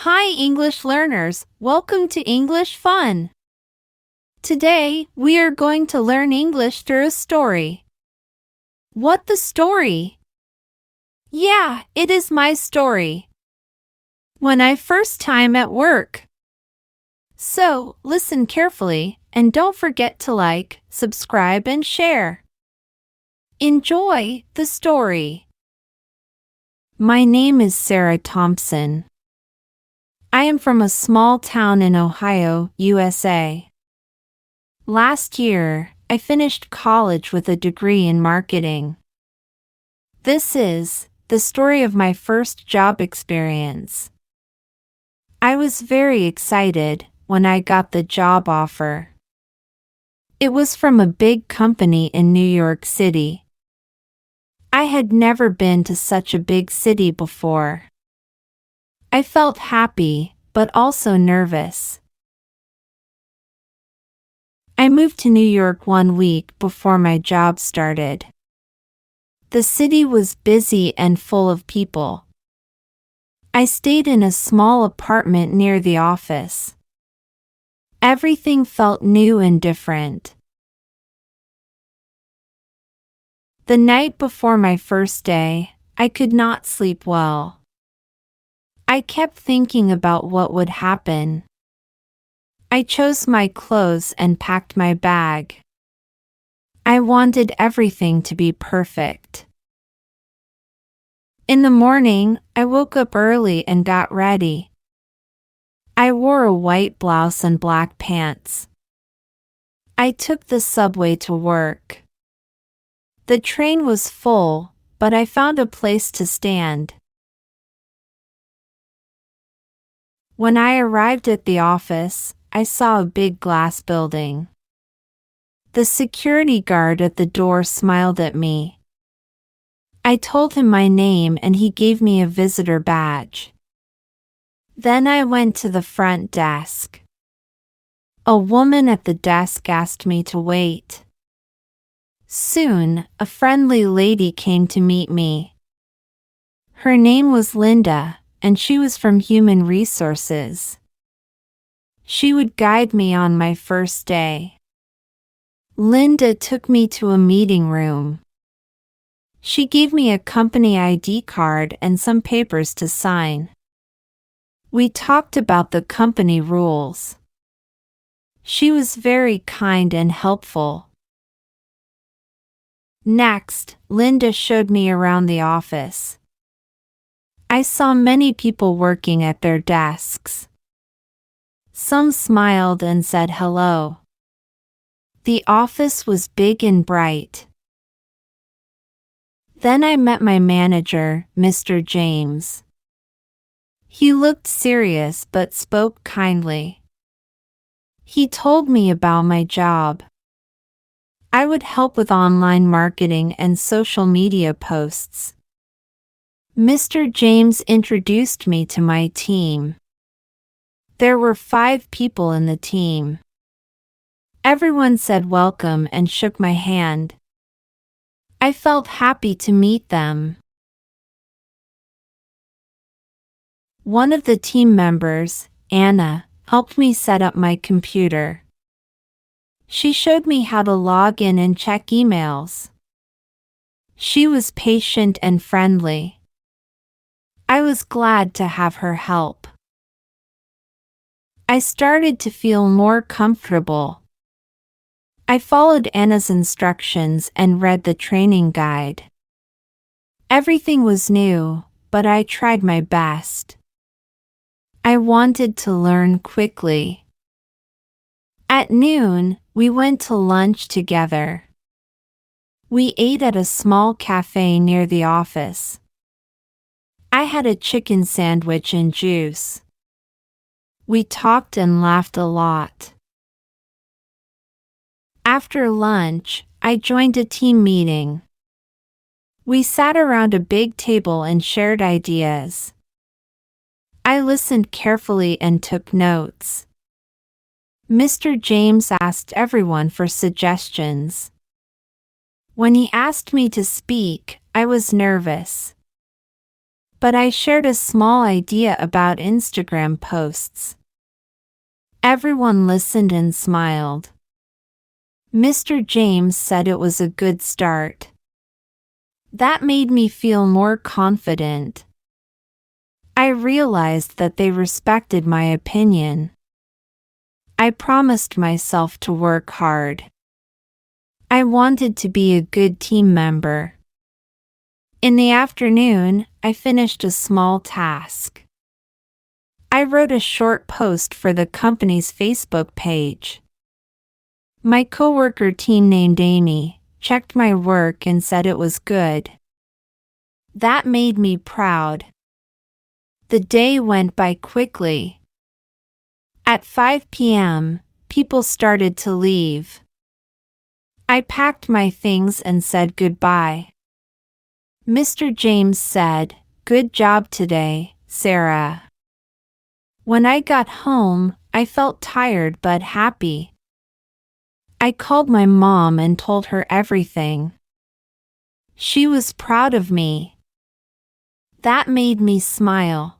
Hi, English learners. Welcome to English Fun. Today, we are going to learn English through a story. What the story? Yeah, it is my story. When I first time at work. So, listen carefully and don't forget to like, subscribe and share. Enjoy the story. My name is Sarah Thompson. I am from a small town in Ohio, USA. Last year, I finished college with a degree in marketing. This is the story of my first job experience. I was very excited when I got the job offer. It was from a big company in New York City. I had never been to such a big city before. I felt happy, but also nervous. I moved to New York 1 week before my job started. The city was busy and full of people. I stayed in a small apartment near the office. Everything felt new and different. The night before my first day, I could not sleep well. I kept thinking about what would happen. I chose my clothes and packed my bag. I wanted everything to be perfect. In the morning, I woke up early and got ready. I wore a white blouse and black pants. I took the subway to work. The train was full, but I found a place to stand. When I arrived at the office, I saw a big glass building. The security guard at the door smiled at me. I told him my name and he gave me a visitor badge. Then I went to the front desk. A woman at the desk asked me to wait. Soon, a friendly lady came to meet me. Her name was Linda, and she was from Human Resources. She would guide me on my first day. Linda took me to a meeting room. She gave me a company ID card and some papers to sign. We talked about the company rules. She was very kind and helpful. Next, Linda showed me around the office. I saw many people working at their desks. Some smiled and said hello. The office was big and bright. Then I met my manager, Mr. James. He looked serious but spoke kindly. He told me about my job. I would help with online marketing and social media posts. Mr. James introduced me to my team. There were 5 people in the team. Everyone said welcome and shook my hand. I felt happy to meet them. One of the team members, Anna, helped me set up my computer. She showed me how to log in and check emails. She was patient and friendly. I was glad to have her help. I started to feel more comfortable. I followed Anna's instructions and read the training guide. Everything was new, but I tried my best. I wanted to learn quickly. At noon, we went to lunch together. We ate at a small cafe near the office. I had a chicken sandwich and juice. We talked and laughed a lot. After lunch, I joined a team meeting. We sat around a big table and shared ideas. I listened carefully and took notes. Mr. James asked everyone for suggestions. When he asked me to speak, I was nervous. but I shared a small idea about Instagram posts. Everyone listened and smiled. Mr. James said it was a good start. That made me feel more confident. I realized that they respected my opinion. I promised myself to work hard. I wanted to be a good team member. In the afternoon, I finished a small task. I wrote a short post for the company's Facebook page. My coworker teen named Amy checked my work and said it was good. That made me proud. The day went by quickly. At 5 p.m., people started to leave. I packed my things and said goodbye. Mr. James said, "Good job today, Sarah." When I got home, I felt tired but happy. I called my mom and told her everything. She was proud of me. That made me smile.